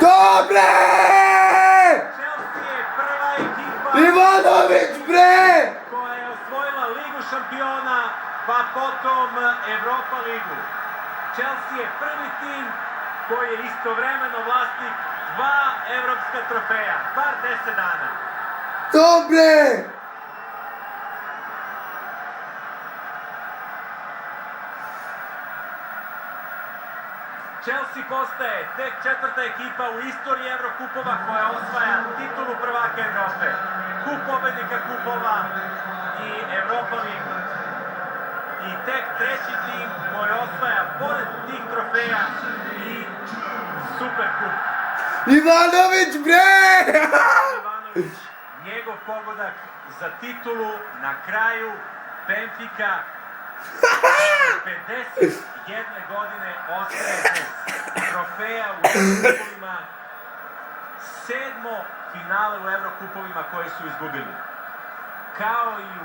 Dobre! Chelsea je prva ekipa Ivanović, bre! koja je osvojila Ligu šampiona, pa potom Europa ligu. Chelsea je prvi tim koji je istovremeno vlasnik 2 evropska trofeja, bar 10 dana. Dobre! Chelsea postaje tek 4. ekipa u istoriji Evrokupova koja osvaja titulu prvaka Evrope, kup pobednika kupova i Europa ligu. I tek 3. tim koji osvaja pored tih trofeja i Superkup. Ivanović, bre! Ivanović, njegov pogodak za titulu na kraju Benfica 51 godine ostaje bez trofeja u Evrokupovima, 7. finale u Evrokupovima koje su izgubili. Kao i